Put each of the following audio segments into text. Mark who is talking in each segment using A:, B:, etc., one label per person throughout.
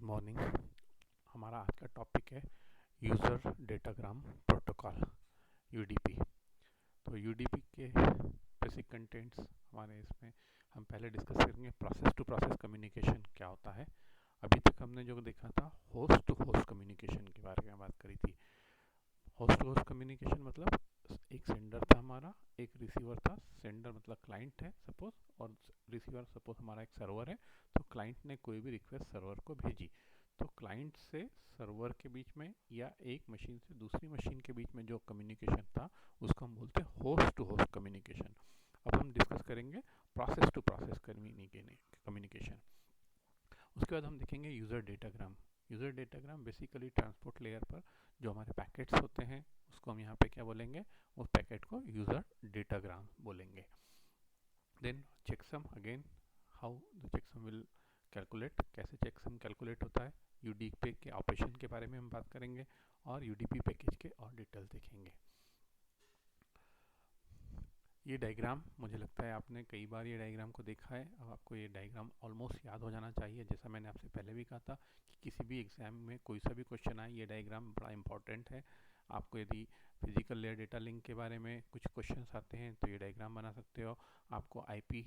A: Morning. हमारा आज का टॉपिक है यूज़र डेटाग्राम प्रोटोकॉल यूडीपी। तो यूडीपी के बेसिक कंटेंट्स हमारे इसमें हम पहले डिस्कस करेंगे। प्रोसेस टू प्रोसेस कम्युनिकेशन क्या होता है। अभी तक हमने जो देखा था होस्ट टू होस्ट कम्युनिकेशन के बारे में बात करी थी। होस्ट टू होस्ट कम्युनिकेशन मतलब एक सेंडर था हमारा, एक रिसीवर था। सेंडर मतलब क्लाइंट है सपोज, और रिसीवर सपोज हमारा एक सर्वर है। तो क्लाइंट ने कोई भी रिक्वेस्ट सर्वर को भेजी, तो क्लाइंट से सर्वर के बीच में या एक मशीन से दूसरी मशीन के बीच में जो कम्युनिकेशन था उसको हम बोलते हैं होस्ट टू होस्ट कम्युनिकेशन। अब हम डिस्कस करेंगे प्रोसेस टू प्रोसेस कम्युनिकेशन। उसके बाद हम देखेंगे user datagram. User datagram basically transport layer पर जो हमारे पैकेट्स होते हैं उसको हम यहाँ पे क्या बोलेंगे, उस पैकेट को यूज़र डेटाग्राम बोलेंगे। Then checksum, again how the checksum will calculate, कैसे चेकसम कैलकुलेट होता है। यूडीपी के ऑपरेशन के बारे में हम बात करेंगे और यूडीपी पैकेज के और डिटेल्स देखेंगे। ये डायग्राम मुझे लगता है आपने कई बार ये डायग्राम को देखा है। अब आपको ये डायग्राम ऑलमोस्ट याद हो जाना चाहिए। जैसा मैंने आपसे पहले भी कहा था कि किसी भी एग्जाम में कोई सा भी क्वेश्चन आए, ये डायग्राम बड़ा इंपॉर्टेंट है। आपको यदि फिजिकल लेयर डेटा लिंक के बारे में कुछ क्वेश्चंस आते हैं तो ये डायग्राम बना सकते हो। आपको IP,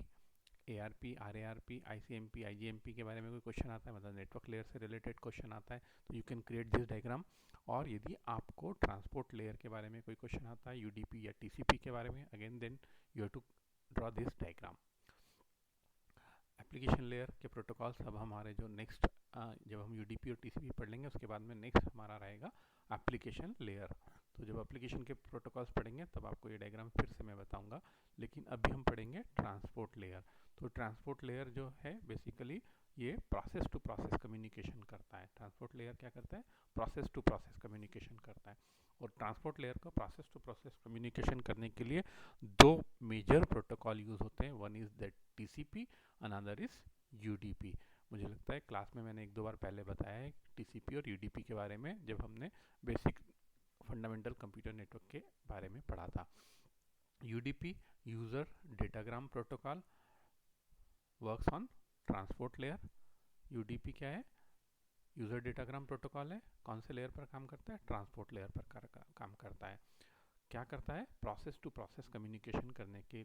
A: ARP, RARP, ICMP, IGMP के बारे में कोई क्वेश्चन आता है, मतलब नेटवर्क लेयर से रिलेटेड क्वेश्चन आता है, तो you can create this diagram. और यदि आपको ट्रांसपोर्ट लेयर के बारे में कोई क्वेश्चन आता है, यूडीपी या टीसीपी के बारे में, again then you have to draw this diagram. Application layer के प्रोटोकॉल्स अब हमारे जो नेक्स्ट, जब हम यूडीपी और टीसीपी पढ़ लेंगे उसके बाद में नेक्स्ट हमारा रहेगा एप्लीकेशन लेयर। तो जब एप्लीकेशन के प्रोटोकॉल्स पढ़ेंगे तब आपको ये डायग्राम फिर से मैं बताऊंगा, लेकिन अभी हम पढ़ेंगे ट्रांसपोर्ट लेयर। तो ट्रांसपोर्ट लेयर जो है बेसिकली ये प्रोसेस टू प्रोसेस कम्युनिकेशन करता है। ट्रांसपोर्ट लेयर क्या करता है, प्रोसेस टू प्रोसेस कम्युनिकेशन करता है। और ट्रांसपोर्ट लेयर को प्रोसेस टू प्रोसेस कम्युनिकेशन करने के लिए दो मेजर प्रोटोकॉल यूज होते हैं। One is that TCP, another is UDP. मुझे लगता है क्लास में मैंने एक दो बार पहले बताया है टीसीपी और यूडीपी के बारे में, जब हमने बेसिक फंडामेंटल कंप्यूटर नेटवर्क के बारे में पढ़ा था। UDP, user datagram protocol, works on transport layer. UDP क्या है, यूजर डेटाग्राम प्रोटोकॉल है। कौन से लेयर पर काम करता है, ट्रांसपोर्ट लेयर पर काम करता है। क्या करता है, प्रोसेस टू प्रोसेस कम्युनिकेशन करने के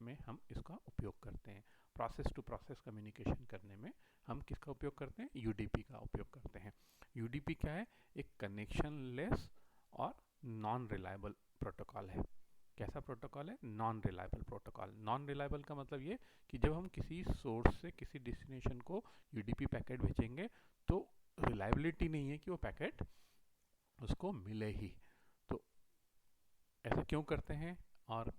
A: में हम इसका उपयोग करते हैं। प्रोसेस टू प्रोसेस कम्युनिकेशन करने में हम किसका उपयोग करते हैं, यूडीपी का उपयोग करते हैं। यूडीपी क्या है, एक कनेक्शन लेस और नॉन रिलायबल प्रोटोकॉल है। कैसा प्रोटोकॉल है, non reliable protocol. Non reliable का मतलब ये कि जब हम किसी सोर्स से किसी डेस्टिनेशन को यूडीपी पैकेट भेजेंगे तो रिलायबिलिटी नहीं है कि वो पैकेट उसको मिले ही। तो ऐसा क्यों करते हैं और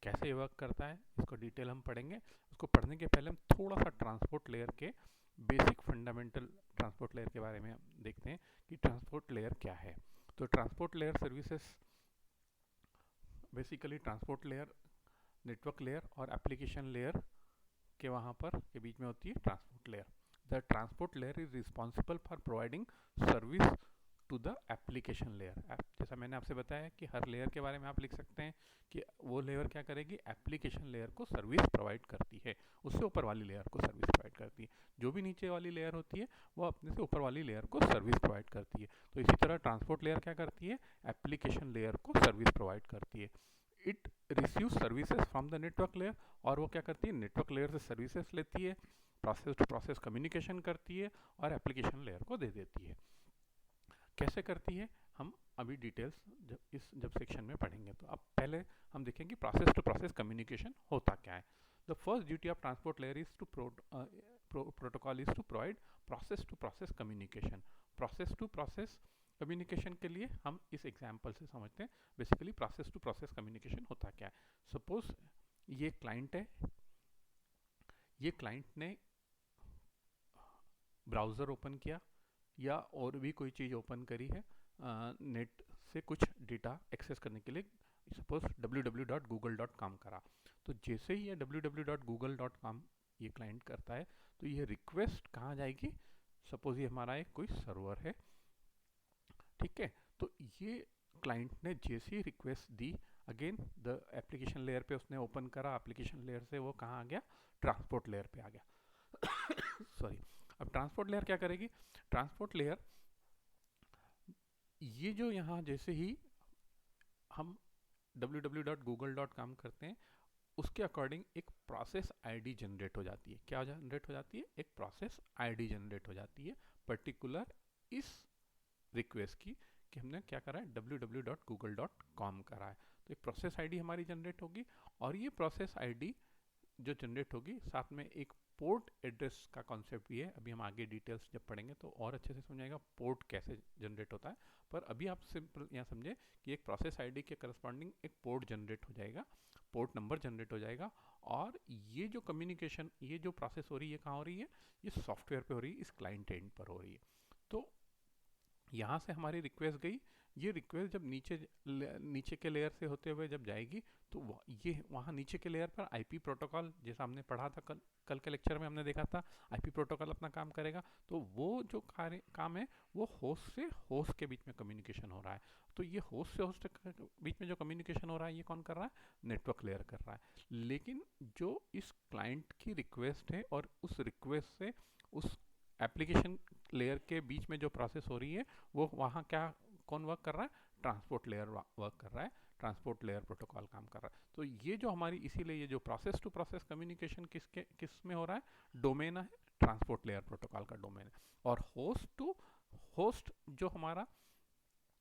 A: कैसे वर्क करता है, इसको डिटेल हम पढ़ेंगे। उसको पढ़ने के पहले हम थोड़ा सा ट्रांसपोर्ट लेयर के बेसिक फंडामेंटल ट्रांसपोर्ट लेयर के बारे में देखते हैं कि ट्रांसपोर्ट लेयर क्या है। तो transport layer services basically transport layer, network layer और एप्लीकेशन लेयर के वहाँ पर के बीच में होती है transport layer. The transport layer is responsible for providing service to the application layer. जैसा मैंने आपसे बताया कि हर लेयर के बारे में आप लिख सकते हैं कि वो लेयर क्या करेगी, एप्लीकेशन लेयर को सर्विस प्रोवाइड करती है, उससे ऊपर वाली लेयर को सर्विस प्रोवाइड करती है। जो भी नीचे वाली लेयर होती है वो अपने से ऊपर वाली लेयर को सर्विस प्रोवाइड करती है। तो इसी तरह ट्रांसपोर्ट लेयर क्या करती है, एप्लीकेशन लेयर को सर्विस प्रोवाइड करती है। It receive services from the network layer, और वो क्या करती है, नेटवर्क लेयर से सर्विसेज लेती है, प्रोसेस टू प्रोसेस कम्युनिकेशन करती है और एप्लीकेशन लेयर को दे देती है। कैसे करती है हम अभी डिटेल्स जब सेक्शन में पढ़ेंगे। तो अब पहले हम देखेंगे प्रोसेस टू प्रोसेस कम्युनिकेशन होता क्या है। The first duty of transport layer is to protocol is to provide process to process communication. Process to process communication के लिए हम इस एग्जाम्पल से समझते हैं basically process to process communication होता क्या है। सपोज ये क्लाइंट है, ये क्लाइंट ने ब्राउज़र ओपन किया या और भी कोई चीज़ ओपन करी है नेट से कुछ डेटा एक्सेस करने के लिए, सपोज www.google.com करा। तो जैसे ही ये www.google.com ये क्लाइंट करता है तो ये रिक्वेस्ट कहाँ जाएगी, सपोज ये हमारा एक कोई सर्वर है, ठीक है। तो ये क्लाइंट ने जैसे ही रिक्वेस्ट दी, अगेन द एप्लीकेशन लेयर पे उसने ओपन करा, एप्लीकेशन लेयर से वो कहाँ आ गया, ट्रांसपोर्ट लेयर पे आ गया। सॉरी। अब ट्रांसपोर्ट लेयर क्या करेगी? ट्रांसपोर्ट लेयर ये जो यहाँ जैसे ही हम www.google.com करते हैं उसके अकॉर्डिंग एक प्रोसेस आईडी जनरेट हो जाती है। क्या जनरेट हो जाती है? एक प्रोसेस आईडी जनरेट हो जाती है पर्टिकुलर इस रिक्वेस्ट की, कि हमने क्या करा है, www.google.com करा है। तो एक प्रोसेस आईडी हमारी जनरेट होगी, और ये प्रोसेस आईडी जो जनरेट होगी साथ में एक पोर्ट एड्रेस का कॉन्सेप्ट भी है। अभी हम आगे डिटेल्स जब पढ़ेंगे तो और अच्छे से समझाएगा पोर्ट कैसे जनरेट होता है, पर अभी आप सिंपल यहाँ समझे कि एक प्रोसेस आईडी के करस्पॉन्डिंग एक पोर्ट जनरेट हो जाएगा, पोर्ट नंबर जनरेट हो जाएगा, और ये जो कम्युनिकेशन, ये जो प्रोसेस हो रही है, कहाँ हो रही है? ये सॉफ्टवेयर पे हो रही है, इस क्लाइंट एंड पर हो रही है। तो यहाँ से हमारी रिक्वेस्ट गई, ये रिक्वेस्ट जब नीचे के लेयर से होते हुए जब जाएगी तो ये वहाँ नीचे के लेयर पर आईपी प्रोटोकॉल, जैसा हमने पढ़ा था कल के लेक्चर में हमने देखा था, आईपी प्रोटोकॉल अपना काम करेगा। तो वो जो काम है वो होस्ट से होस्ट के बीच में कम्युनिकेशन हो रहा है। तो ये होस्ट से होस्ट के बीच में जो कम्युनिकेशन हो रहा है ये कौन कर रहा है? नेटवर्क लेयर कर रहा है। लेकिन जो इस क्लाइंट की रिक्वेस्ट है और उस रिक्वेस्ट से उस एप्लीकेशन लेयर के बीच में जो प्रोसेस हो रही है वो वहाँ क्या कौन वर्क कर रहा है? ट्रांसपोर्ट लेयर वर्क कर रहा है, ट्रांसपोर्ट लेयर प्रोटोकॉल काम कर रहा है। तो ये जो हमारी, इसीलिए ये जो प्रोसेस टू प्रोसेस कम्युनिकेशन किस में हो रहा है? डोमेन है ट्रांसपोर्ट लेयर प्रोटोकॉल का डोमेन है। और होस्ट टू होस्ट जो हमारा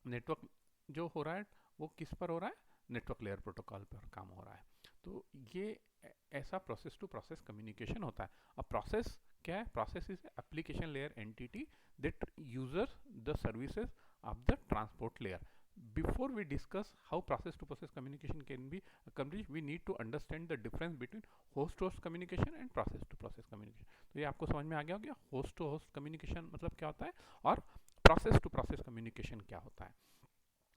A: नेटवर्क जो हो रहा है वो किस पर हो रहा है? नेटवर्क लेयर प्रोटोकॉल पर काम हो रहा है। तो ये ऐसा प्रोसेस टू प्रोसेस कम्युनिकेशन होता है। अब प्रोसेस क्या है? Process is application layer entity that users the services of the transport layer. Before we discuss how process to process communication can be accomplished, we need to understand the difference between host to host communication and process to process communication. तो ये आपको समझ में आ गया होगा host to host communication मतलब क्या होता है और प्रोसेस टू प्रोसेस कम्युनिकेशन क्या होता है।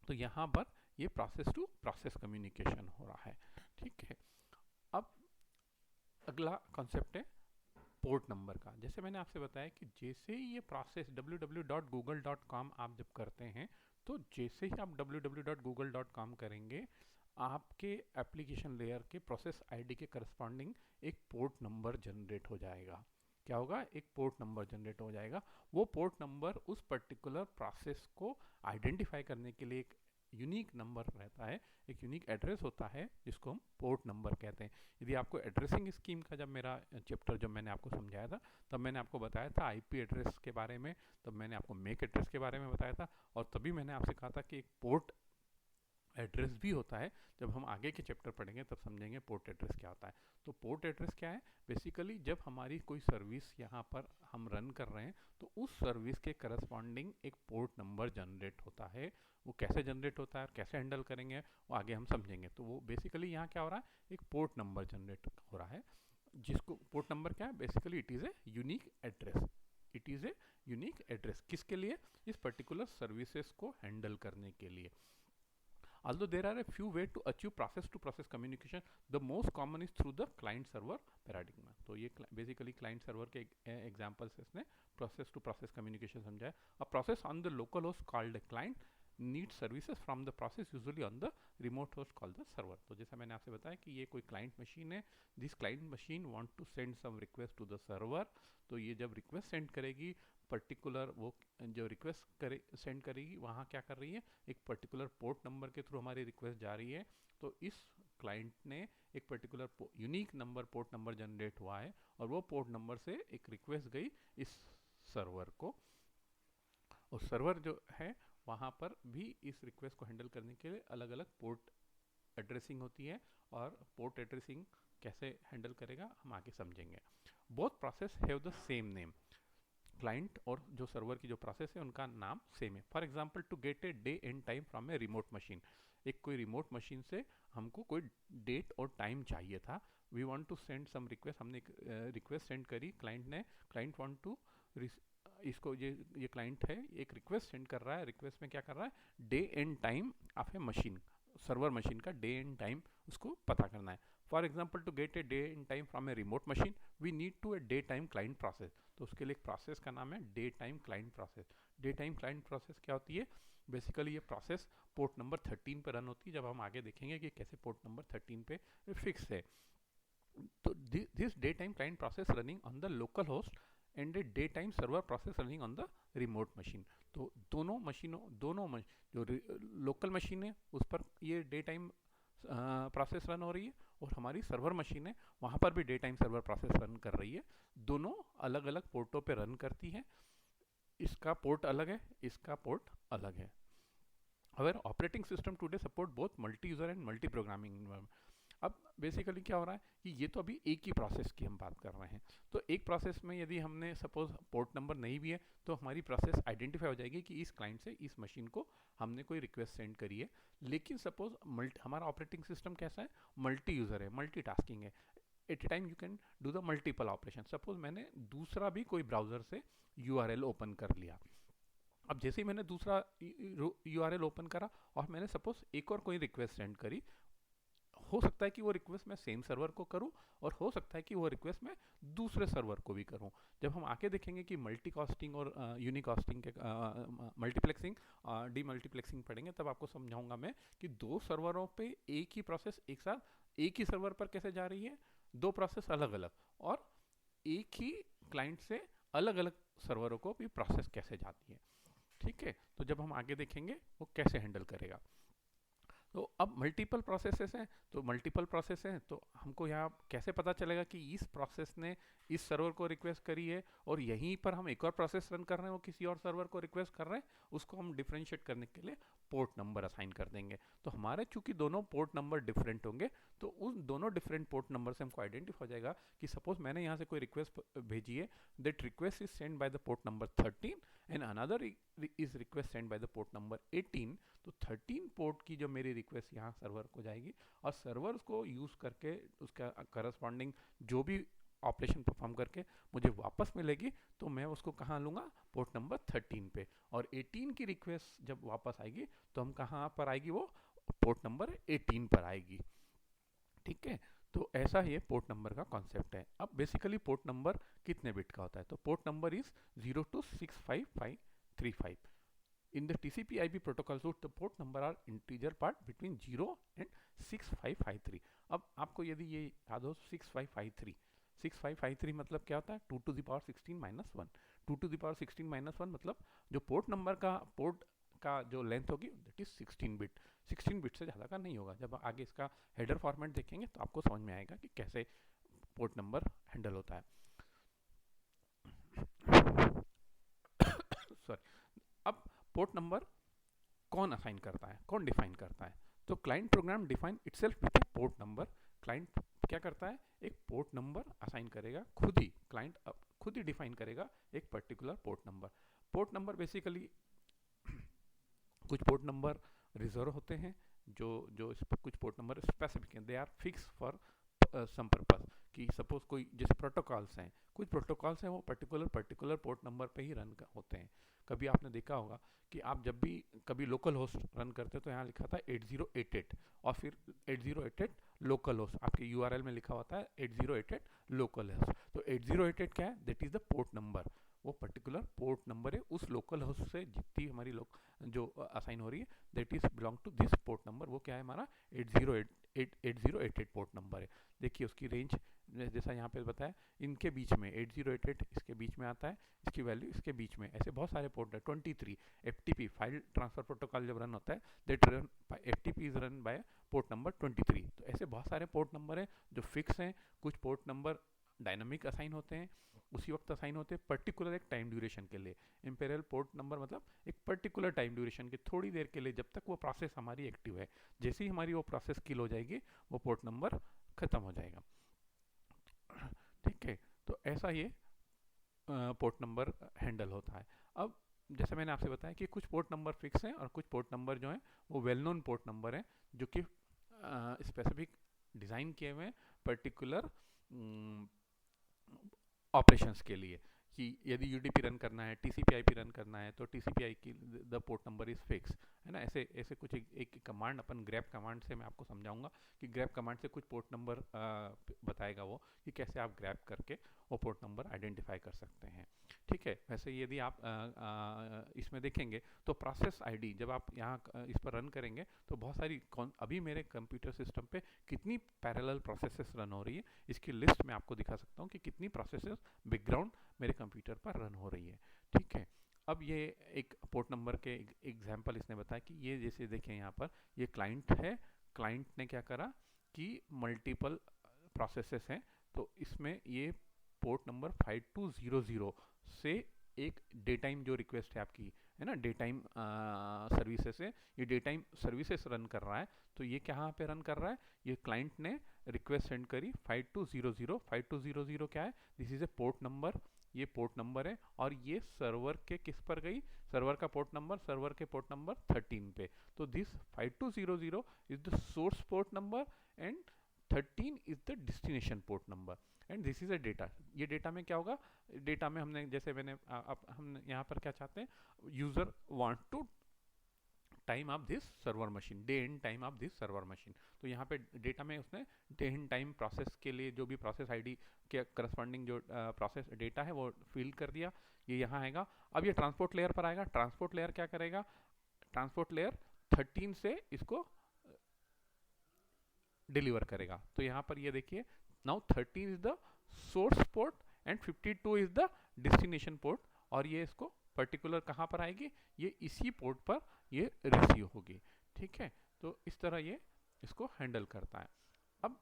A: तो यहाँ पर ये प्रोसेस टू प्रोसेस कम्युनिकेशन हो रहा है, ठीक है। अब अगला कॉन्सेप्ट है पोर्ट नंबर का। जैसे मैंने आपसे बताया कि जैसे ही ये प्रोसेस www.google.com आप जब करते हैं तो जैसे ही आप www.google.com करेंगे आपके एप्लीकेशन लेयर के प्रोसेस आईडी के करस्पॉन्डिंग एक पोर्ट नंबर जनरेट हो जाएगा। क्या होगा? एक पोर्ट नंबर जनरेट हो जाएगा। वो पोर्ट नंबर उस पर्टिकुलर प्रोसेस को आइडेंटिफाई करने के लिए एक यूनिक नंबर रहता है, एक यूनिक एड्रेस होता है जिसको हम पोर्ट नंबर कहते हैं। यदि आपको एड्रेसिंग स्कीम का जब मेरा चैप्टर जब मैंने आपको समझाया था तब मैंने आपको बताया था आईपी एड्रेस के बारे में, तब मैंने आपको मेक एड्रेस के बारे में बताया था, और तभी मैंने आपसे कहा था कि एक पोर्ट एड्रेस भी होता है। जब हम आगे के चैप्टर पढ़ेंगे तब समझेंगे पोर्ट एड्रेस क्या होता है। तो पोर्ट एड्रेस क्या है? बेसिकली जब हमारी कोई सर्विस यहाँ पर हम रन कर रहे हैं तो उस सर्विस के करस्पॉन्डिंग एक पोर्ट नंबर जनरेट होता है। वो कैसे जनरेट होता है और कैसे हैंडल करेंगे वो आगे हम समझेंगे। तो वो बेसिकली यहाँ क्या हो रहा है? एक पोर्ट नंबर जनरेट हो रहा है, जिसको पोर्ट नंबर क्या है? Basically it is a unique address. It is a unique address किसके लिए? इस पर्टिकुलर सर्विसेज को हैंडल करने के लिए। Although there are a few ways to achieve process to process communication, the most common is through the client server paradigm. तो ये basically client server के examples इसने process to process communication समझाया। A process on the local host called a client needs services from the process usually on the remote host called the server. तो जैसा मैंने आपसे बताया कि ये कोई client machine है, this client machine want to send some request to the server। तो ये जब request send करेगी पर्टिकुलर, वो जो रिक्वेस्ट सेंड करेगी वहाँ क्या कर रही है? एक पर्टिकुलर पोर्ट नंबर के थ्रू हमारी रिक्वेस्ट जा रही है। तो इस क्लाइंट ने एक particular unique number port number generate हुआ है और वो पोर्ट नंबर से एक रिक्वेस्ट गई इस सर्वर को। और सर्वर जो है वहाँ पर भी इस रिक्वेस्ट को हैंडल करने के लिए अलग अलग पोर्ट एड्रेसिंग होती है, और पोर्ट एड्रेसिंग कैसे हैंडल करेगा हम आगे समझेंगे। Both process have the same name. Client और जो सर्वर की जो प्रोसेस है उनका नाम सेम है। For example to get a day and time from a remote machine, एक कोई रिमोट मशीन से हमको कोई डेट और टाइम चाहिए था। We want to send some request, हमने एक रिक्वेस्ट सेंड करी क्लाइंट ने। क्लाइंट वांट टू इसको ये क्लाइंट है एक रिक्वेस्ट सेंड कर रहा है। रिक्वेस्ट में क्या कर रहा है? Day and time of a machine, server machine का डे एंड टाइम उसको पता करना है। For example to get a day and time from a remote machine we need to a day time client process. तो उसके लिए एक प्रोसेस का नाम है day time client process. Day time client process क्या होती है? बेसिकली ये प्रोसेस पोर्ट नंबर 13 पे रन होती है। जब हम आगे देखेंगे कि कैसे पोर्ट नंबर 13 पे फिक्स है। तो this day time client process running on the local host and A day time server process running on the remote machine. तो जो लोकल मशीन है उस पर ये डे टाइम प्रोसेस रन हो रही है, और हमारी सर्वर मशीन है वहाँ पर भी day time server process run कर रही है। दोनों अलग अलग पोर्टों पे रन करती है, इसका पोर्ट अलग है, इसका पोर्ट अलग है। Our operating system today support both multi-user and multi-programming environment। अब बेसिकली क्या हो रहा है कि ये तो अभी एक ही प्रोसेस की हम बात कर रहे हैं। तो एक प्रोसेस में यदि हमने सपोज पोर्ट नंबर नहीं भी है तो हमारी प्रोसेस आइडेंटिफाई हो जाएगी कि इस क्लाइंट से इस मशीन को हमने कोई रिक्वेस्ट सेंड करी है। लेकिन सपोज हमारा ऑपरेटिंग सिस्टम कैसा है, मल्टी यूज़र है, मल्टी टास्किंग है, at a time you can do the multiple operation. Suppose मैंने दूसरा भी कोई ब्राउज़र से URL ओपन कर लिया। अब जैसे ही मैंने दूसरा URL ओपन करा और मैंने सपोज एक और कोई रिक्वेस्ट सेंड करी, हो सकता है कि वो रिक्वेस्ट मैं सेम सर्वर को करूं, और हो सकता है कि वो रिक्वेस्ट मैं दूसरे सर्वर को भी करूं। जब हम आके देखेंगे कि मल्टीकास्टिंग और यूनिकास्टिंग के मल्टीप्लेक्सिंग डीमल्टीप्लेक्सिंग पढ़ेंगे, तब आपको समझाऊंगा मैं कि दो सर्वरों पे एक ही प्रोसेस एक साथ एक ही सर्वर पर कैसे जा रही है, दो प्रोसेस अलग अलग, और एक ही क्लाइंट से अलग अलग सर्वरों को भी प्रोसेस कैसे जाती है। ठीक है, तो जब हम आगे देखेंगे वो कैसे हैंडल करेगा। तो अब मल्टीपल प्रोसेसेस हैं, तो मल्टीपल प्रोसेस हैं तो हमको यहाँ कैसे पता चलेगा कि इस प्रोसेस ने इस सर्वर को रिक्वेस्ट करी है और यहीं पर हम एक और प्रोसेस रन कर रहे हैं वो किसी और सर्वर को रिक्वेस्ट कर रहे हैं। उसको हम डिफ्रेंशिएट करने के लिए पोर्ट नंबर असाइन कर देंगे। तो हमारे चूंकि दोनों पोर्ट नंबर डिफरेंट होंगे तो उन दोनों डिफरेंट पोर्ट नंबर से हमको आइडेंटिफाई हो जाएगा कि सपोज मैंने यहाँ से कोई रिक्वेस्ट भेजी है, that request is send by the port number 13 and another is request send by the port number 18। तो 13 पोर्ट की जो मेरी रिक्वेस्ट यहाँ सर्वर को जाएगी और सर्वर को यूज़ करके उसका करस्पॉन्डिंग जो भी ऑपरेशन परफॉर्म करके मुझे वापस मिलेगी, तो मैं उसको कहाँ लूँगा, पोर्ट नंबर 13 पे। और 18 की रिक्वेस्ट जब वापस आएगी तो हम कहाँ पर आएगी, वो पोर्ट नंबर 18 पर आएगी। ठीक है, तो ऐसा ये पोर्ट नंबर का कॉन्सेप्ट है। अब बेसिकली पोर्ट नंबर कितने बिट का होता है, तो port number is 0 to 65535। In the TCP/IP protocol suite, the port number are integer part between 0 and 6553। अब आपको यदि ये याद हो 6553 मतलब क्या होता है, 2 to the power 16 minus 1। 2 to the power 16 minus 1 मतलब जो पोर्ट नंबर का पोर्ट का जो लेंथ होगी दैट इज 16 बिट। 16 बिट से ज़्यादा का नहीं होगा। जब आगे इसका हेडर फॉर्मेट देखेंगे तो आपको समझ में आएगा कि कैसे पोर्ट नंबर हैंडल होता है। सॉरी, अब पोर्ट नंबर कौन असाइन करता है, कौन डिफाइन करता है, तो client program define itself with A port number. Client क्या करता है, एक पोर्ट नंबर असाइन करेगा खुद ही, क्लाइंट खुद ही डिफाइन करेगा एक particular port number. Port number basically कुछ पोर्ट नंबर रिजर्व होते हैं, जो कुछ पोर्ट नंबर स्पेसिफिक हैं, they are fix for some purpose. कि सपोज कोई जैसे प्रोटोकॉल्स हैं, कुछ प्रोटोकॉल्स हैं वो पर्टिकुलर पोर्ट नंबर पे ही रन होते हैं। कभी आपने देखा होगा कि आप जब भी कभी लोकल होस्ट रन करते हो तो यहाँ लिखा था 8088 और फिर 8088 लोकल होस्ट, आपके URL में लिखा होता है 8088 लोकल होस्ट। तो 8088 क्या है, that is the port number, वो पर्टिकुलर पोर्ट नंबर है उस लोकल होस्ट से जितनी हमारी जो असाइन हो रही है that is belong to this port number. वो क्या है, हमारा 8088 पोर्ट नंबर है। देखिए उसकी रेंज जैसा यहाँ पे बताया, इनके बीच में 8088 इसके बीच में आता है, इसकी वैल्यू इसके बीच में, ऐसे बहुत सारे पोर्ट है। 23 FTP फाइल ट्रांसफर प्रोटोकॉल जब रन होता है that run FTP is run by port number 23। तो ऐसे बहुत सारे पोर्ट नंबर हैं जो फिक्स हैं। कुछ पोर्ट नंबर डायनामिक असाइन होते हैं, उसी वक्त असाइन होते हैं पर्टिकुलर एक टाइम ड्यूरेशन के लिए। इंपेरियल पोर्ट नंबर मतलब एक पर्टिकुलर टाइम ड्यूरेशन के थोड़ी देर के लिए, जब तक वो प्रोसेस हमारी एक्टिव है। जैसे ही हमारी वो प्रोसेस किल हो जाएगी वो पोर्ट नंबर खत्म हो जाएगा। ठीक है, तो ऐसा ये पोर्ट नंबर हैंडल होता है। अब जैसे मैंने आपसे बताया कि कुछ पोर्ट नंबर फिक्स हैं और कुछ पोर्ट नंबर जो हैं वो वेल नोन पोर्ट नंबर हैं, जो कि स्पेसिफिक डिज़ाइन किए हुए हैं पर्टिकुलर ऑपरेशंस के लिए। कि यदि UDP रन करना है, TCP/IP रन करना है, तो TCP/IP की the port number is fix, है ना। ऐसे कुछ एक कमांड, अपन ग्रैप कमांड से मैं आपको समझाऊंगा कि ग्रैप कमांड से कुछ पोर्ट नंबर बताएगा वो कि कैसे आप ग्रैप करके वो पोर्ट नंबर आइडेंटिफाई कर सकते हैं। ठीक है, वैसे यदि आप इसमें देखेंगे तो प्रोसेस आईडी जब आप यहाँ इस पर रन करेंगे तो बहुत सारी अभी मेरे कंप्यूटर सिस्टम पे कितनी पैरेलल प्रोसेसेस रन हो रही है इसकी लिस्ट मैं आपको दिखा सकता हूँ कि कितनी प्रोसेसेस बैकग्राउंड मेरे कंप्यूटर पर रन हो रही है। ठीक है, अब ये एक पोर्ट नंबर के एग्जाम्पल इसने बताया कि ये जैसे देखें यहाँ पर ये क्लाइंट है, क्लाइंट ने क्या करा कि मल्टीपल प्रोसेसेस हैं, तो इसमें ये पोर्ट नंबर 5200 से एक डे टाइम जो रिक्वेस्ट है आपकी है ना, डे टाइम सर्विसेज है, ये डे टाइम सर्विसेज रन कर रहा है। तो ये कहाँ पे रन कर रहा है, ये क्लाइंट ने रिक्वेस्ट सेंड करी 5200 क्या है, this is a port number, ये पोर्ट नंबर है और ये सर्वर के किस पर गई, सर्वर का पोर्ट नंबर, सर्वर के पोर्ट नंबर 13 पे। तो this 5200 is the source port number and 13 is the destination port number and this is a data. ये डेटा में क्या होगा, डेटा में हमने जैसे मैंने हम यहाँ पर क्या चाहते हैं, user want to time of this server machine, day and time of this server machine. तो यहाँ पे डेटा में उसने डे एंड टाइम प्रोसेस के लिए जो भी प्रोसेस आईडी के करस्पॉन्डिंग जो प्रोसेस डेटा है वो फिल कर दिया, ये यहाँ आएगा। अब ये ट्रांसपोर्ट लेयर पर आएगा, ट्रांसपोर्ट लेयर क्या करेगा, ट्रांसपोर्ट लेयर 13 से इसको डिलीवर करेगा। तो यहाँ पर ये देखिए now 13 is the source port and 52 is the destination port, और ये इसको पर्टिकुलर कहाँ पर आएगी, ये इसी पोर्ट पर ये रिसीव होगी। ठीक है, तो इस तरह ये इसको हैंडल करता है। अब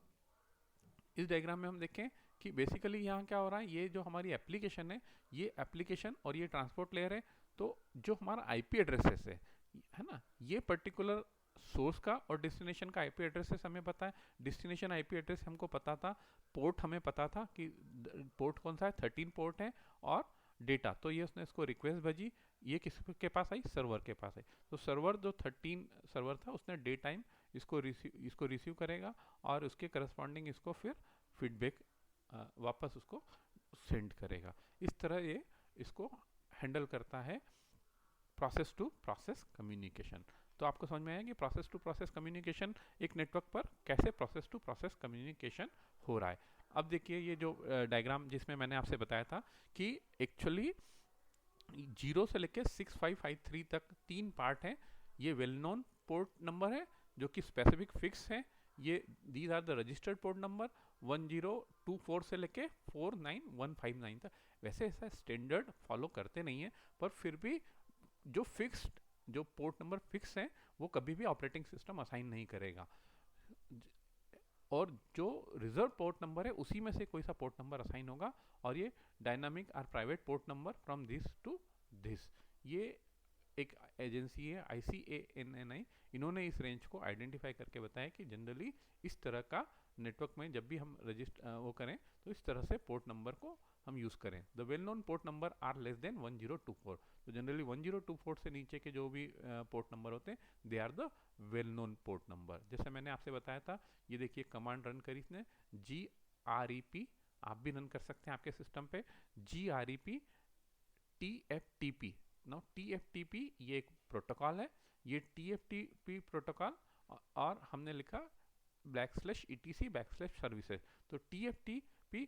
A: इस डायग्राम में हम देखें कि बेसिकली यहाँ क्या हो रहा है, ये जो हमारी एप्लीकेशन है, ये एप्लीकेशन और ये ट्रांसपोर्ट लेयर है, तो जो हमारा आईपी एड्रेसेस है ना, ये पर्टिकुलर सोर्स का और डेस्टिनेशन का आईपी एड्रेसेस हमें पता है, डेस्टिनेशन आईपी एड्रेस हमको पता था, पोर्ट हमें पता था कि पोर्ट कौन सा है, 13 पोर्ट है, और डेटा, तो ये उसने इसको रिक्वेस्ट भेजी, ये किसके पास आई, सर्वर के पास आई। तो सर्वर जो 13 सर्वर था उसने डे टाइम इसको रिसीव करेगा और उसके करस्पॉन्डिंग इसको फिर फीडबैक वापस उसको सेंड करेगा। इस तरह ये इसको हैंडल करता है प्रोसेस टू प्रोसेस कम्युनिकेशन। तो आपको समझ में आया कि प्रोसेस टू प्रोसेस कम्युनिकेशन एक नेटवर्क पर कैसे प्रोसेस टू प्रोसेस कम्युनिकेशन हो रहा है। अब देखिए ये जो डायग्राम जिसमें मैंने आपसे बताया था कि एक्चुअली 0 से लेके 6553 तक 3 पार्ट हैं। ये वेल नोन पोर्ट नंबर है जो कि स्पेसिफिक फिक्स है, ये these are the registered port number 1024 से लेके 49159 तक। वैसे ऐसा स्टैंडर्ड फॉलो करते नहीं है, पर फिर भी जो फिक्स्ड जो पोर्ट नंबर फिक्स है वो कभी भी ऑपरेटिंग सिस्टम असाइन नहीं करेगा, और जो रिजर्व पोर्ट नंबर है उसी में से कोई सा पोर्ट नंबर असाइन होगा, और ये डायनामिक और private port number from this to this. ये एक एजेंसी है ICANNI, इन्होंने इस रेंज को आइडेंटिफाई करके बताया कि जनरली इस तरह का नेटवर्क में जब भी हम रजिस्टर वो करें तो इस तरह से पोर्ट नंबर को हम यूज़ करें। The well known port number are less than 1024। तो जनरली 1024 से नीचे के जो भी पोर्ट नंबर होते हैं they are the well known port number. जैसे मैंने आपसे बताया था, ये देखिए कमांड रन करी इसने GREP, आप भी रन कर सकते हैं आपके सिस्टम पे, GREP TFTP। नाउ TFTP ये एक प्रोटोकॉल है, ये TFTP प्रोटोकॉल, और हमने लिखा /etc/services। तो TFTP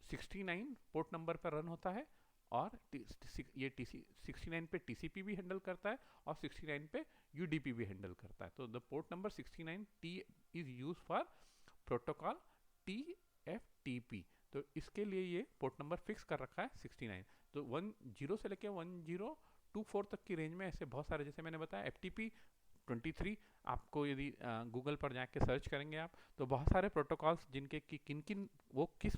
A: 69 पोर्ट नंबर पर रन होता है, और ये 69 पे TCP भी हैंडल करता है और 69 पे UDP भी हैंडल करता है। तो the port number 69 T is use for protocol TFTP। तो इसके लिए ये पोर्ट नंबर फिक्स कर रखा है 69। तो 10 से लेके 1024 तक की रेंज में ऐसे बहुत सारे, जैसे मैंने बताया FTP 23, आपको यदि गूगल पर जाके सर्च करेंगे आप तो बहुत सारे प्रोटोकॉल्स जिनके कि किन किन वो किस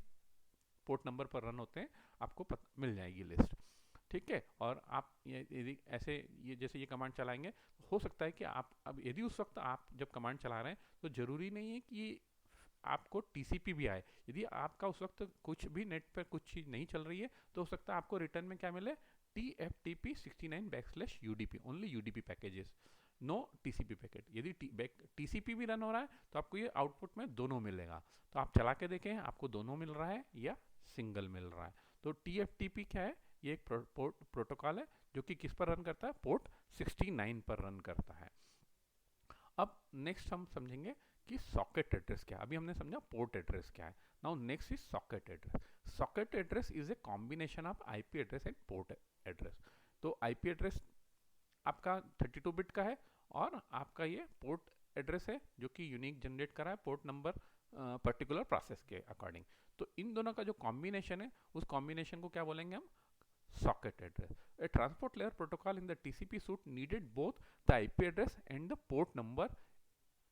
A: पोर्ट नंबर पर रन होते हैं आपको मिल जाएगी लिस्ट। ठीक है, और आप यदि ऐसे ये जैसे ये कमांड चलाएंगे, हो सकता है कि आप अब यदि उस वक्त आप जब कमांड चला रहे हैं तो जरूरी नहीं है कि आपको TCP भी आए। यदि आपका उस वक्त कुछ भी नेट पर कुछ चीज़ नहीं चल रही है तो हो सकता है आपको रिटर्न में क्या मिले, TFTP 69/UDP, only UDP packages, no TCP packet. यदि TCP भी रन हो रहा है तो आपको ये आउटपुट में दोनों मिलेगा। तो आप चला के देखें आपको दोनों मिल रहा है या सिंगल मिल रहा है। तो TFTP क्या है, ये एक प्रोटोकॉल है जो कि किस पर रन करता है, पोर्ट 69 पर रन करता है। अब नेक्स्ट हम समझेंगे कि सॉकेट एड्रेस क्या है। अभी हमने समझा पोर्ट एड्रेस क्या है, now next is socket address. Socket address is a combination of IP address and port address. तो आईपी एड्रेस आपका 32 बिट का है और आपका ये पोर्ट एड्रेस है जो कि यूनिक जनरेट करा है पोर्ट नंबर पर्टिकुलर प्रोसेस के अकॉर्डिंग। तो इन दोनों का जो कॉम्बिनेशन है उस कॉम्बिनेशन को क्या बोलेंगे हम, socket address. A transport layer protocol in the TCP suite needed both the IP address and the port number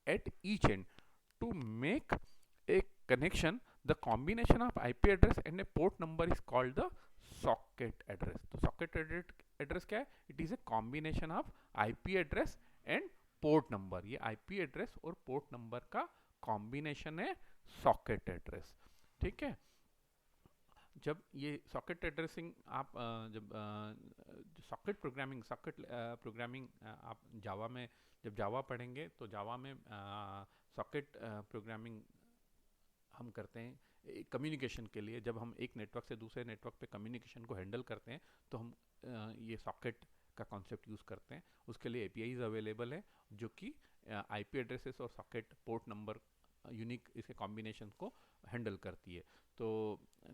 A: at each end. To make a connection, the combination of IP address and a port number is called the socket address. तो socket address क्या है? It is a combination of IP address and port number. ये IP address और port number का combination है socket address. ठीक है। जब ये सॉकेट एड्रेसिंग आप जब सॉकेट प्रोग्रामिंग आप जावा में जब जावा पढ़ेंगे तो जावा में सॉकेट प्रोग्रामिंग हम करते हैं कम्युनिकेशन के लिए। जब हम एक नेटवर्क से दूसरे नेटवर्क पे कम्युनिकेशन को हैंडल करते हैं तो हम ये सॉकेट का कॉन्सेप्ट यूज़ करते हैं। उसके लिए एपीआईज अवेलेबल है जो कि आईपी एड्रेसेस और सॉकेट पोर्ट नंबर यूनिक इसके कॉम्बिनेशन को हैंडल करती है। तो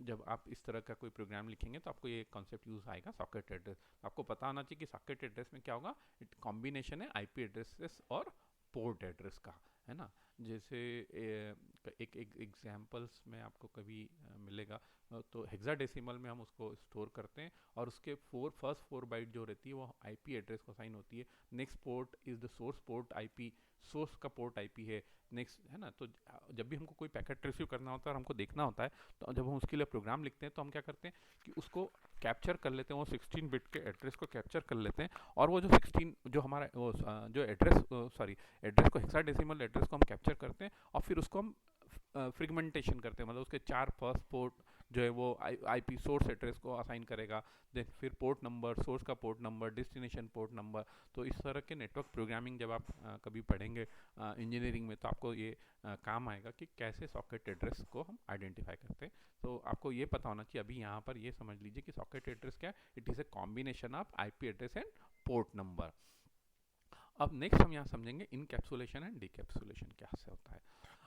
A: जब आप इस तरह का कोई प्रोग्राम लिखेंगे तो आपको ये कॉन्सेप्ट यूज़ आएगा सॉकेट एड्रेस। आपको पता होना चाहिए कि सॉकेट एड्रेस में क्या होगा, इट कॉम्बिनेशन है आईपी एड्रेसेस और पोर्ट एड्रेस का, है ना। जैसे एक एग्जांपल्स में आपको कभी मिलेगा तो हेक्साडेसिमल में हम उसको स्टोर करते हैं और उसके फर्स्ट 4 बाइट जो रहती है वो आईपी एड्रेस को साइन होती है। Next port is the source port IP, source का पोर्ट आईपी है नेक्स्ट, है ना। तो जब भी हमको कोई पैकेट रिसीव करना होता है और हमको देखना होता है तो जब हम उसके लिए प्रोग्राम लिखते हैं तो हम क्या करते हैं कि उसको कैप्चर कर लेते हैं, वो 16 बिट के एड्रेस को कैप्चर कर लेते हैं और वो जो 16 जो हमारा वो जो एड्रेस एड्रेस को हेक्साडेसिमल एड्रेस को हम कैप्चर करते हैं और फिर उसको हम फ्रिगमेंटेशन करते हैं, मतलब उसके 4 फर्स्ट पोर्ट जो है वो आईपी सोर्स एड्रेस को असाइन करेगा, देन फिर पोर्ट नंबर, सोर्स का port number, destination port number. तो इस तरह के नेटवर्क प्रोग्रामिंग जब आप कभी पढ़ेंगे इंजीनियरिंग में तो आपको ये काम आएगा कि कैसे सॉकेट एड्रेस को हम आइडेंटिफाई करते हैं। तो आपको ये पता होना चाहिए। अभी यहाँ पर ये समझ लीजिए कि सॉकेट एड्रेस क्या है, it is a combination of IP address and port number. अब नेक्स्ट हम यहाँ समझेंगे इनकैप्सुलेशन एंड डिकैप्सुलेशन क्या से होता है।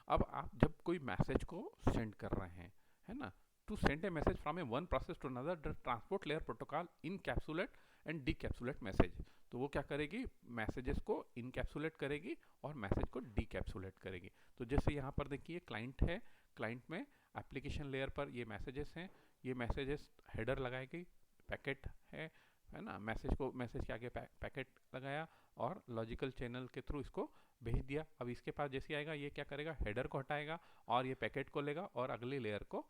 A: अब आप जब कोई मैसेज को सेंड कर रहे हैं, है ना, to send a message from a one process to another, the transport layer protocol encapsulate and decapsulate message. तो वो क्या करेगी, मैसेजेस को इनकैप्सुलेट करेगी और मैसेज को डिकैप्सुलेट करेगी। तो जैसे यहाँ पर देखिए क्लाइंट है, क्लाइंट में एप्लीकेशन लेयर पर ये मैसेजेस हैं, ये मैसेजेस हेडर लगाएगी, पैकेट है ना, मैसेज के आगे पैकेट लगाया और लॉजिकल चैनल के थ्रू इसको भेज दिया। अब इसके पास जैसे आएगा ये क्या करेगा, हेडर को हटाएगा और ये पैकेट को लेगा और अगली लेयर को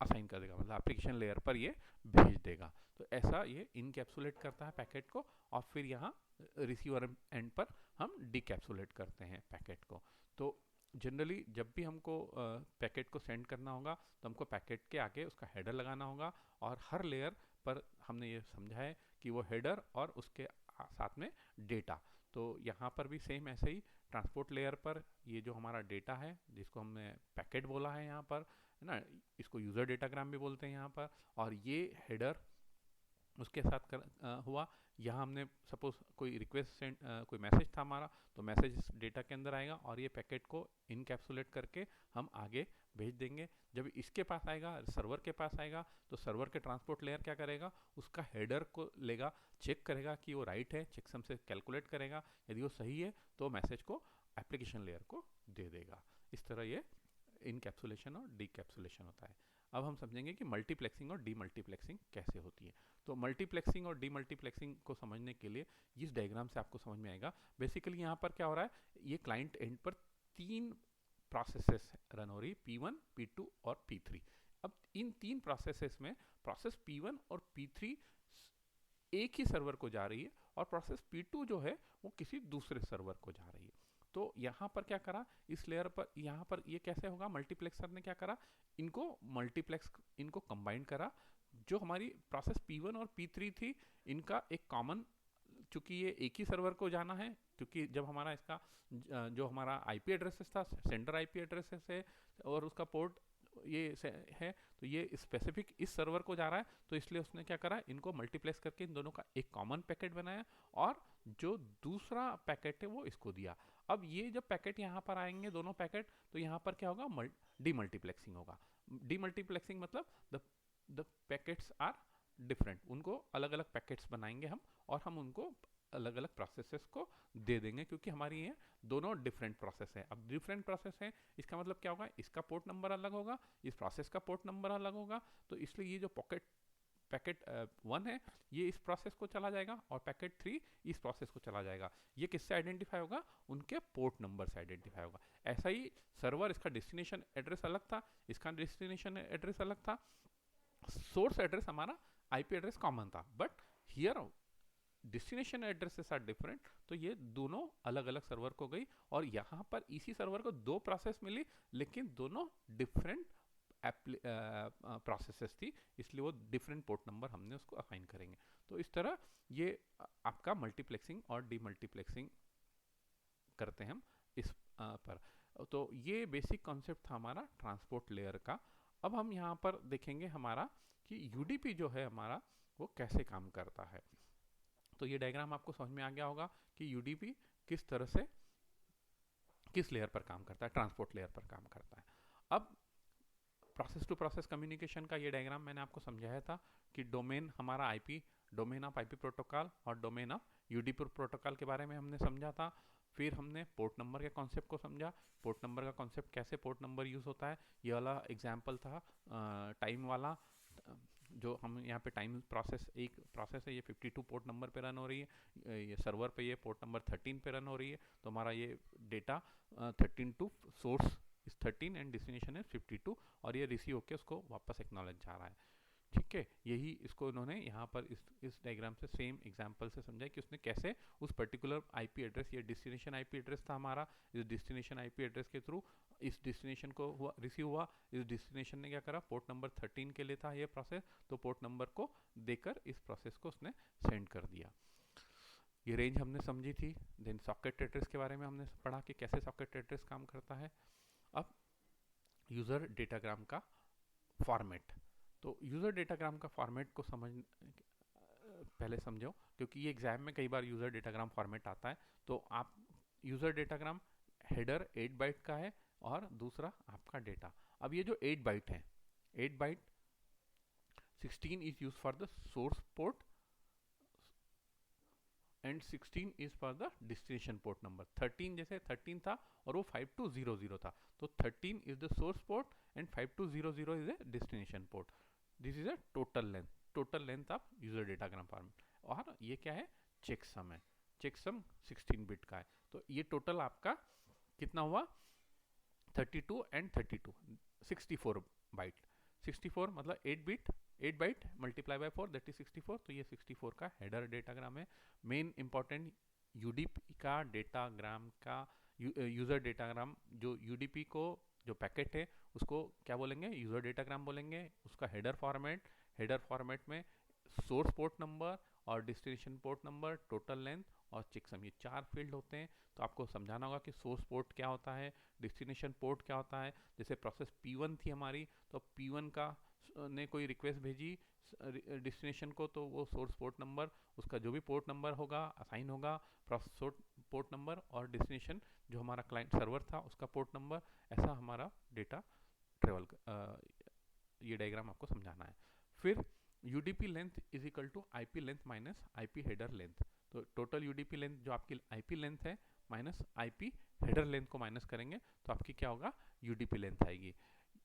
A: असाइन कर देगा, मतलब एप्लीकेशन लेयर पर ये भेज देगा। तो ऐसा ये इनकैप्सुलेट करता है पैकेट को और फिर यहाँ रिसीवर एंड पर हम डिकैप्सुलेट करते हैं पैकेट को। तो जनरली जब भी हमको पैकेट को सेंड करना होगा तो हमको पैकेट के आगे उसका हेडर लगाना होगा और हर लेयर पर हमने ये समझा है कि वो हेडर और उसके साथ में डेटा। तो यहाँ पर भी सेम ऐसे ही ट्रांसपोर्ट लेयर पर ये जो हमारा डेटा है जिसको हमने पैकेट बोला है यहाँ पर, है ना, इसको यूज़र डेटाग्राम भी बोलते हैं यहाँ पर, और ये हेडर उसके साथ हुआ। यहाँ हमने सपोज कोई रिक्वेस्ट सेंड कोई मैसेज था हमारा, तो मैसेज डेटा के अंदर आएगा और ये पैकेट को इनकैप्सुलेट करके हम आगे भेज देंगे। जब इसके पास आएगा, सर्वर के पास आएगा, तो सर्वर के ट्रांसपोर्ट लेयर क्या करेगा, उसका हेडर को लेगा, चेक करेगा कि वो राइट है, चेकसम से कैलकुलेट करेगा, यदि वो सही है तो मैसेज को एप्लीकेशन लेयर को दे देगा। इस तरह ये इनकैप्सुलेशन और डीकैप्सुलेशन होता है। अब हम समझेंगे कि मल्टीप्लेक्सिंग और डीमल्टीप्लेक्सिंग कैसे होती है। तो मल्टीप्लेक्सिंग और डीमल्टीप्लेक्सिंग को समझने के लिए इस डायग्राम से आपको समझ में आएगा। बेसिकली यहाँ पर क्या हो रहा है, ये क्लाइंट एंड पर 3 प्रोसेसेस रन हो रही, P1, P2 और P3। अब इन 3 प्रोसेसेस में प्रोसेस P1 और P3 एक ही सर्वर को जा रही है और प्रोसेस P2 जो है वो किसी दूसरे सर्वर को जा रही है। तो यहाँ पर क्या करा, इस लेयर पर यहाँ पर ये कैसे होगा, मल्टीप्लेक्सर ने क्या करा, इनको कंबाइन करा। जो हमारी प्रोसेस P1 और P3 थी, इनका एक कॉमन, चूंकि ये एक ही सर्वर को जाना है, क्योंकि जब हमारा इसका जो हमारा आईपी एड्रेसेस था, सेंटर आईपी एड्रेसेस है और उसका पोर्ट ये है, तो ये स्पेसिफिक इस सर्वर को जा रहा है, तो इसलिए उसने क्या करा, इनको मल्टीप्लेक्स करके इन दोनों का एक कॉमन पैकेट बनाया और जो दूसरा पैकेट है वो इसको दिया। अब ये जब पैकेट यहाँ पर आएंगे दोनों पैकेट, तो यहाँ पर क्या होगा, डीमल्टीप्लेक्सिंग होगा। डीमल्टीप्लेक्सिंग मतलब द पैकेट्स आर डिफरेंट, उनको अलग अलग पैकेट्स बनाएंगे हम और हम उनको अलग अलग प्रोसेसेस को दे देंगे, क्योंकि हमारी ये दोनों डिफरेंट प्रोसेस है। अब डिफरेंट प्रोसेस है इसका मतलब क्या होगा, इसका पोर्ट नंबर अलग होगा, इस प्रोसेस का पोर्ट नंबर अलग होगा, तो इसलिए ये जो पैकेट 1 है ये इस प्रोसेस को चला जाएगा और पैकेट 3 इस प्रोसेस को चला जाएगा। ये किससे आइडेंटिफाई होगा, उनके पोर्ट नंबर से आइडेंटिफाई होगा। ऐसा ही सर्वर, इसका डेस्टिनेशन एड्रेस अलग था, इसका डेस्टिनेशन एड्रेस अलग था, सोर्स एड्रेस हमारा आईपी एड्रेस कॉमन था, but here destination addresses are different, तो ये दोनों अलग अलग सर्वर को गई और यहाँ पर इसी सर्वर को दो प्रोसेस मिली, लेकिन दोनों डिफरेंट प्रोसेसेस थी, इसलिए वो डिफरेंट पोर्ट नंबर हमने उसको असाइन करेंगे। तो इस तरह ये आपका मल्टीप्लेक्सिंग और डीमल्टीप्लेक्सिंग करते हैं हम इस पर। तो ये बेसिक कॉन्सेप्ट था हमारा ट्रांसपोर्ट लेयर का। अब हम यहाँ पर देखेंगे हमारा कि यूडीपी जो है हमारा वो कैसे काम करता है। तो ये डायग्राम आपको समझ में आ गया होगा कि यूडीपी किस तरह से किस लेयर पर काम करता है, ट्रांसपोर्ट लेयर पर काम करता है। अब प्रोसेस टू प्रोसेस कम्युनिकेशन का ये डायग्राम मैंने आपको समझाया था कि डोमेन हमारा IP, domain of IP protocol और डोमेन ऑफ यूडीपी प्रोटोकॉल के बारे में हमने समझा था। फिर हमने पोर्ट नंबर के कॉन्सेप्ट को समझा, पोर्ट नंबर का कॉन्सेप्ट कैसे पोर्ट नंबर यूज होता है। ये वाला एग्जाम्पल था टाइम वाला, जो हम यहाँ पे टाइम प्रोसेस, एक प्रोसेस है ये 52 पोर्ट नंबर पे रन हो रही है, ये सर्वर पे ये पोर्ट नंबर 13 पे रन हो रही है, तो हमारा ये डेटा 13 टू सोर्स इस 13 एंड डेस्टिनेशन है 52 और ये रिसीव होके उसको वापस एक्नॉलेज जा रहा है। ठीक है, यही इसको इन्होंने यहाँ पर इस डायग्राम से सेम एग्जांपल से समझा कि उसने कैसे उस पर्टिकुलर आईपी एड्रेस, ये डेस्टिनेशन आईपी एड्रेस था हमारा, इस डेस्टिनेशन आईपी एड्रेस के थ्रू इस डेस्टिनेशन को हुआ रिसीव हुआ, इस डेस्टिनेशन ने क्या करा, पोर्ट नंबर 13 के लिए था ये प्रोसेस, तो पोर्ट नंबर को देकर इस प्रोसेस को उसने सेंड कर दिया। ये रेंज हमने समझी थी। देन सॉकेट एड्रेस के बारे में हमने पढ़ा कि कैसे सॉकेट एड्रेस काम करता है। अब यूजर डेटाग्राम का फॉर्मेट, तो यूजर डेटाग्राम का फॉर्मेट को पहले समझो, क्योंकि ये एग्जाम में कई बार यूजर डेटाग्राम फॉर्मेट आता है। तो आप यूजर डेटाग्राम हेडर 8 बाइट का है और दूसरा आपका डेटा। अब ये जो 8 बाइट है, 8 byte 16 is use for the source port and 16 is for the destination port number. 13 जैसे 13 था और वो 5200 था, तो 13 is the source port and 5200 is the destination port. This is a total length of user datagram format. और ये क्या है, चेकसम है, चेकसम 16 बिट का है। तो ये टोटल आपका कितना हुआ, 32 एंड 32 64 बाइट। 64 मतलब 8 byte multiply by 4 that is 64, तो ये 64 का हेडर डेटाग्राम है। मेन इंपॉर्टेंट यूडीपी का डेटाग्राम का यूजर डेटाग्राम, जो यूडीपी को जो पैकेट है उसको क्या बोलेंगे, यूजर डेटाग्राम बोलेंगे। उसका हेडर फॉर्मेट में सोर्स पोर्ट नंबर और destination port number, total length और चेकसम, ये 4 फील्ड होते हैं। तो आपको समझाना होगा कि सोर्स पोर्ट क्या होता है, डेस्टिनेशन पोर्ट क्या होता है। जैसे प्रोसेस P1 थी हमारी, तो P1 का ने कोई रिक्वेस्ट भेजी डेस्टिनेशन को, तो वो सोर्स पोर्ट नंबर, उसका जो भी पोर्ट नंबर होगा असाइन होगा प्रोसेस पोर्ट नंबर, और डेस्टिनेशन जो हमारा क्लाइंट सर्वर था उसका पोर्ट नंबर। ऐसा हमारा डेटा ट्रेवल, ये डायग्राम आपको समझाना है। फिर UDP length is equal to IP length minus IP header length. तो टोटल यूडीपी लेंथ जो आपकी आईपी लेंथ है माइनस आईपी हेडर लेंथ को माइनस करेंगे तो आपकी क्या होगा, यूडीपी लेंथ आएगी।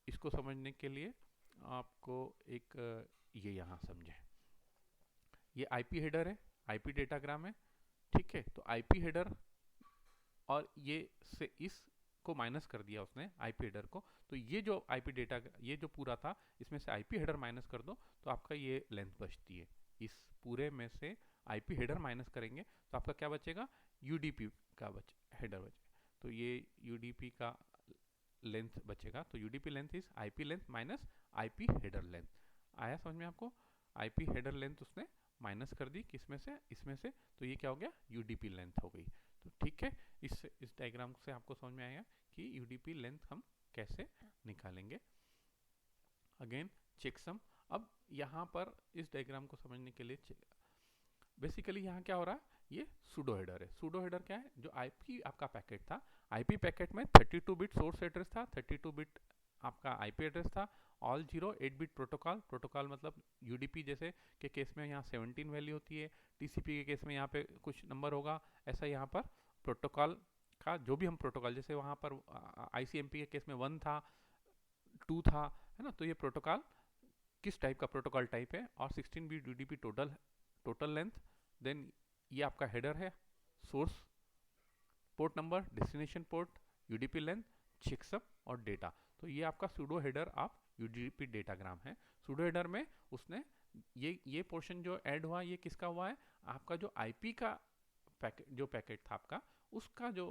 A: इसको समझने के लिए आपको एक ये यहाँ समझे, ये आईपी हेडर है, आईपी डेटाग्राम है, ठीक है। तो आईपी हेडर और ये से इस को माइनस कर दिया उसने आईपी हेडर को, तो ये जो आईपी डेटा, ये जो पूरा था इसमें से आईपी हेडर माइनस कर दो तो आपका ये लेंथ बचती है। इस पूरे में से आईपी हेडर माइनस करेंगे तो आपका क्या बचेगा, यूडीपी का हेडर बचेगा। तो ये यूडीपी का लेंथ बचेगा। तो UDP length is IP length minus IP header length. आया समझ में आपको, आईपी हेडर लेंथ उसने माइनस कर दी किसमें से, इसमें से, तो ये क्या हो गया, यूडीपी लेंथ हो गई। तो ठीक है, इस डायग्राम से आपको समझ में आएगा कि यूडीपी लेंथ हम कैसे निकालेंगे। Again checksum. अब यहाँ पर इस डायग्राम को समझने के लिए बेसिकली यहाँ क्या हो रहा है, ये सूडो हेडर है। सूडो हेडर क्या है, जो आईपी आपका पैकेट था, आईपी पैकेट में 32 बिट सोर्स एड्रेस था, 32 बिट आपका आईपी एड्रेस था, ऑल 0 8 बिट प्रोटोकॉल मतलब यूडीपी जैसे के केस में यहाँ 17 वैल्यू होती है, टीसीपी के केस में यहाँ पे कुछ नंबर होगा, ऐसा यहाँ पर प्रोटोकॉल का जो भी हम प्रोटोकॉल, जैसे वहाँ पर आईसीएमपी के केस में 1 था, 2 था, है ना, तो ये प्रोटोकॉल किस टाइप का प्रोटोकॉल टाइप है, और 16 bit UDP total length, then ये आपका हेडर है, source port number, destination port, UDP length, checksum और डेटा। तो ये आपका pseudo header of UDP datagram है। सूडो हेडर में उसने ये पोर्शन जो ऐड हुआ, ये किसका हुआ है, आपका जो आईपी का पैकेट था आपका, उसका जो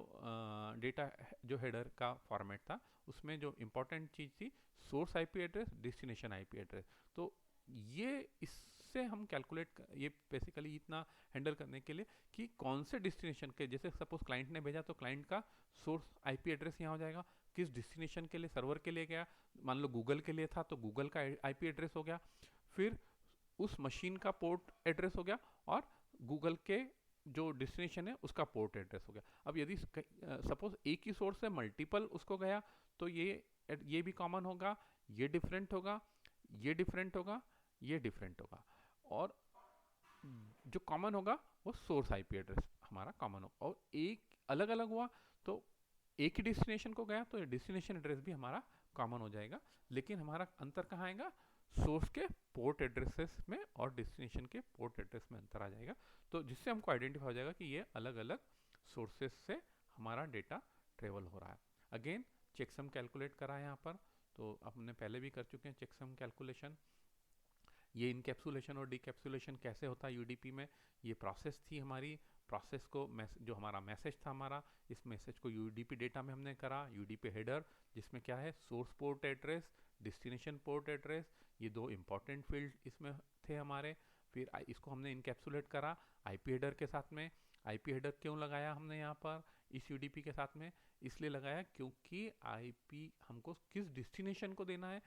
A: डेटा जो हेडर का फॉर्मेट था, उसमें जो इंपॉर्टेंट चीज़ थी source IP address, destination IP address. तो ये इससे हम कैलकुलेट, ये बेसिकली इतना हैंडल करने के लिए कि कौन से डेस्टिनेशन के, जैसे सपोज क्लाइंट ने भेजा तो क्लाइंट का सोर्स आईपी एड्रेस यहाँ हो जाएगा, किस डेस्टिनेशन के लिए, सर्वर के लिए गया, मान लो गूगल के लिए था तो गूगल का आईपी एड्रेस हो गया, फिर उस मशीन का पोर्ट एड्रेस हो गया, और गूगल के जो डेस्टिनेशन है उसका पोर्ट एड्रेस हो गया। अब यदि सपोज एक ही सोर्स से मल्टीपल उसको गया तो ये भी कॉमन होगा, ये डिफरेंट होगा, ये डिफरेंट होगा, ये डिफरेंट होगा, और जो कॉमन होगा वो सोर्स आईपी एड्रेस हमारा कॉमन होगा। और एक अलग अलग हुआ तो एक ही डेस्टिनेशन को गया तो डेस्टिनेशन एड्रेस भी हमारा कॉमन हो जाएगा, लेकिन हमारा अंतर कहाँ आएगा, सोर्स के पोर्ट एड्रेसेस में और डेस्टिनेशन के पोर्ट एड्रेस में अंतर आ जाएगा। तो जिससे हमको आइडेंटिफाई हो जाएगा कि ये अलग अलग सोर्सेस से हमारा डेटा ट्रेवल हो रहा है। अगेन चेकसम कैलकुलेट करा है यहाँ पर, तो हमने पहले भी कर चुके हैं चेकसम कैलकुलेशन। ये इनकैप्सुलेशन और डिकैप्सुलेशन कैसे होता है यूडीपी में, ये प्रोसेस थी हमारी। प्रोसेस को जो हमारा मैसेज था हमारा, इस मैसेज को यूडीपी डेटा में हमने करा, यूडीपी हेडर जिसमें क्या है, source port address, destination port address, ये दो इंपॉर्टेंट फील्ड इसमें थे हमारे। फिर इसको हमने इनकैप्सुलेट करा आईपी हेडर के साथ में। आईपी हेडर क्यों लगाया हमने यहाँ पर इस यूडीपी के साथ में, इसलिए लगाया क्योंकि आईपी हमको किस डेस्टिनेशन को देना है,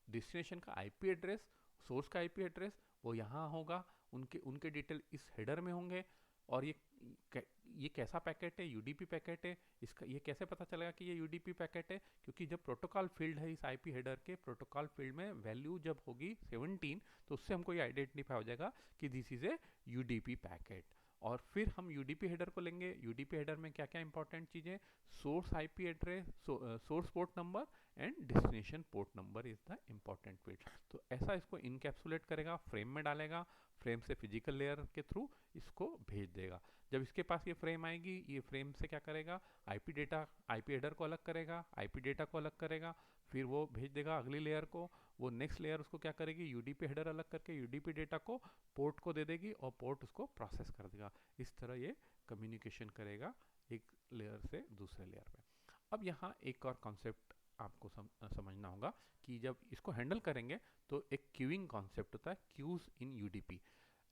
A: डेस्टिनेशन का आईपी एड्रेस, सोर्स का आईपी एड्रेस वो यहाँ होगा, उनके डिटेल इस हेडर में होंगे। और ये कैसा पैकेट है, यूडीपी पैकेट है। इसका ये कैसे पता चलेगा कि ये यूडीपी पैकेट है, क्योंकि जब प्रोटोकॉल फील्ड है इस आईपी हेडर के, प्रोटोकॉल फील्ड में वैल्यू जब होगी 17 तो उससे हमको ये आइडेंटिफाई हो जाएगा कि this is a UDP packet. और फिर हम यूडीपी हेडर को लेंगे। यूडीपी हेडर में क्या क्या इंपॉर्टेंट चीज़ें, source IP address, source port number and destination port number is the important field. तो ऐसा इसको इनकैप्सुलेट करेगा, फ्रेम में डालेगा, फ्रेम से फिजिकल लेयर के थ्रू इसको भेज देगा। जब इसके पास ये फ्रेम आएगी, ये फ्रेम से क्या करेगा, आईपी डेटा, आईपी हेडर को अलग करेगा, आईपी डेटा को अलग करेगा, फिर वो भेज देगा अगली लेयर को। वो नेक्स्ट लेयर उसको क्या करेगी, यूडीपी हेडर अलग करके यूडीपी डेटा को पोर्ट को दे देगी और पोर्ट उसको प्रोसेस कर देगा। इस तरह ये कम्युनिकेशन करेगा एक लेयर से दूसरे लेयर पे। अब यहाँ एक और कॉन्सेप्ट आपको समझना होगा कि जब इसको हैंडल करेंगे तो एक क्यूइंग कॉन्सेप्ट होता है, क्यूज इन यूडीपी।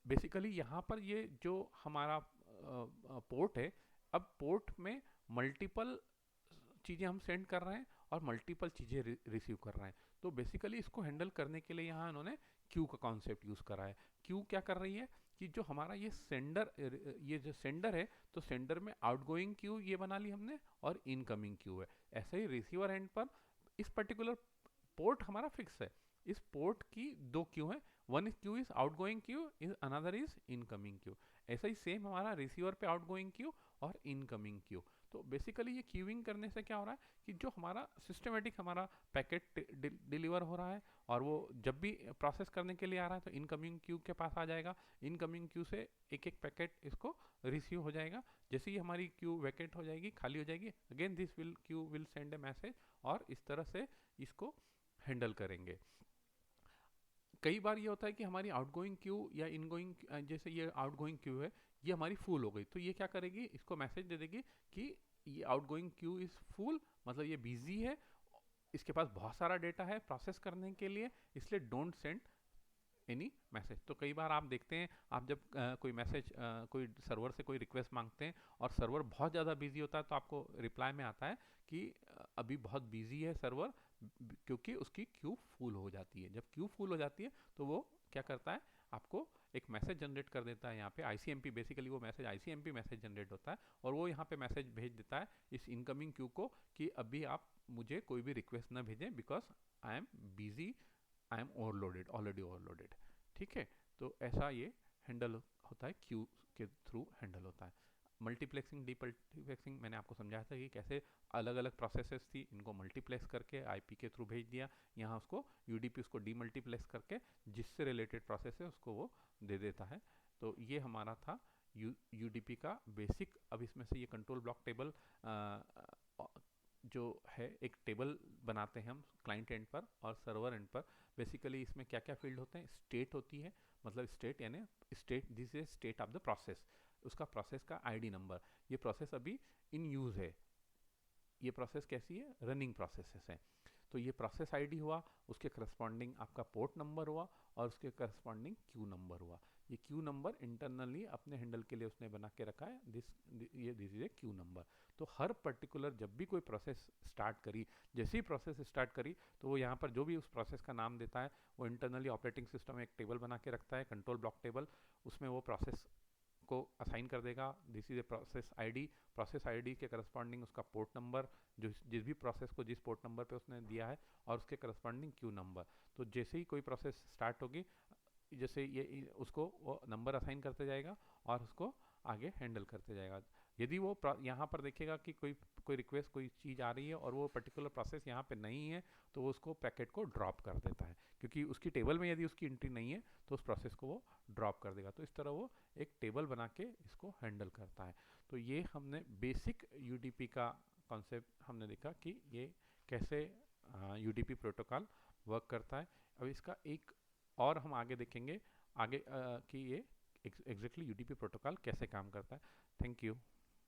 A: बेसिकली यहाँ पर ये जो हमारा पोर्ट है, अब पोर्ट में मल्टीपल चीज़ें हम सेंड कर रहे हैं और मल्टीपल चीज़ें रिसीव कर रहे हैं। तो बेसिकली इसको हैंडल करने के लिए यहाँ इन्होंने क्यू का कॉन्सेप्ट यूज़ करा है। क्यू क्या कर रही है कि जो हमारा ये जो सेंडर है, तो सेंडर में आउटगोइंग क्यू ये बना ली हमने और इनकमिंग क्यू है। ऐसे ही रिसीवर एंड पर इस पर्टिकुलर पोर्ट हमारा फिक्स है, इस पोर्ट की दो क्यू है, one is Q is outgoing Q, is another is incoming Q. ऐसा ही सेम हमारा रिसीवर पे आउटगोइंग क्यू और इनकमिंग क्यू। तो बेसिकली ये क्यूइंग करने से क्या हो रहा है कि जो हमारा सिस्टमेटिक हमारा पैकेट डिलीवर हो रहा है और वो जब भी प्रोसेस करने के लिए आ रहा है तो इनकमिंग क्यू के पास आ जाएगा, इनकमिंग क्यू से एक एक पैकेट इसको रिसीव हो जाएगा। जैसे ही हमारी क्यू वैकेट हो जाएगी, खाली हो जाएगी, again this Q will send a message और इस तरह से इसको हैंडल करेंगे। कई बार ये होता है कि हमारी आउटगोइंग क्यू या इनगोइंग, जैसे ये आउटगोइंग क्यू है, ये हमारी फुल हो गई, तो ये क्या करेगी, इसको मैसेज दे देगी कि ये आउटगोइंग क्यू इज फुल, मतलब ये बिजी है, इसके पास बहुत सारा डेटा है प्रोसेस करने के लिए, इसलिए डोंट सेंड एनी मैसेज। तो कई बार आप देखते हैं, आप जब कोई मैसेज कोई सर्वर से कोई रिक्वेस्ट मांगते हैं और सर्वर बहुत ज़्यादा बिजी होता है, तो आपको रिप्लाई में आता है कि अभी बहुत बिजी है सर्वर, क्योंकि उसकी क्यू फुल हो जाती है। जब क्यू फुल हो जाती है तो वो क्या करता है, आपको एक मैसेज जनरेट कर देता है यहाँ पे ICMP, बेसिकली वो मैसेज ICMP मैसेज जनरेट होता है और वो यहाँ पे मैसेज भेज देता है इस इनकमिंग क्यू को कि अभी आप मुझे कोई भी रिक्वेस्ट ना भेजें because I am busy, I am overloaded, already overloaded. ठीक है, तो ऐसा ये हैंडल होता है, क्यू के थ्रू हैंडल होता है। मल्टीप्लेक्सिंग डीमल्टीप्लेक्सिंग मैंने आपको समझाया था कि कैसे अलग अलग प्रोसेसेस थी, इनको मल्टीप्लेक्स करके IP के थ्रू भेज दिया, यहाँ उसको UDP उसको डीमल्टीप्लेक्स करके जिससे रिलेटेड प्रोसेस है उसको वो दे देता है। तो ये हमारा था UDP का बेसिक। अब इसमें से ये कंट्रोल ब्लॉक टेबल जो है, एक टेबल बनाते हैं हम क्लाइंट एंड पर और सर्वर एंड पर। बेसिकली इसमें क्या क्या फील्ड होते हैं, स्टेट होती है, मतलब स्टेट यानी state, this is state of the process, उसका प्रोसेस का ID नंबर, ये प्रोसेस अभी इन यूज है, ये प्रोसेस कैसी है, रनिंग प्रोसेसेस है। तो ये प्रोसेस ID हुआ, उसके करस्पॉन्डिंग आपका पोर्ट नंबर हुआ और उसके करस्पॉन्डिंग क्यू नंबर हुआ। ये क्यू नंबर इंटरनली अपने हैंडल के लिए उसने बना के रखा है, this is a Q number. तो हर पर्टिकुलर जब भी कोई प्रोसेस स्टार्ट करी, जैसे ही प्रोसेस स्टार्ट करी तो वो यहाँ पर जो भी उस प्रोसेस का नाम देता है वो इंटरनली ऑपरेटिंग सिस्टम एक टेबल बना के रखता है, कंट्रोल ब्लॉक टेबल, उसमें वो प्रोसेस को असाइन कर देगा, this is a process ID के करस्पॉन्डिंग उसका पोर्ट नंबर, जो जिस भी प्रोसेस को जिस पोर्ट नंबर पे उसने दिया है, और उसके करस्पॉन्डिंग क्यू नंबर। तो जैसे ही कोई प्रोसेस स्टार्ट होगी, जैसे ये उसको वो नंबर असाइन करते जाएगा और उसको आगे हैंडल करते जाएगा। यदि वो यहाँ पर देखेगा कि कोई रिक्वेस्ट, कोई चीज़ आ रही है और वो पर्टिकुलर प्रोसेस यहाँ पे नहीं है, तो वो उसको पैकेट को ड्रॉप कर देता है, क्योंकि उसकी टेबल में यदि उसकी एंट्री नहीं है तो उस प्रोसेस को वो ड्रॉप कर देगा। तो इस तरह वो एक टेबल बना के इसको हैंडल करता है। तो ये हमने बेसिक UDP का कॉन्सेप्ट हमने देखा कि ये कैसे UDP प्रोटोकॉल वर्क करता है। अब इसका एक और हम आगे देखेंगे आगे कि ये एग्जैक्टली UDP प्रोटोकॉल कैसे काम करता है। Thank you.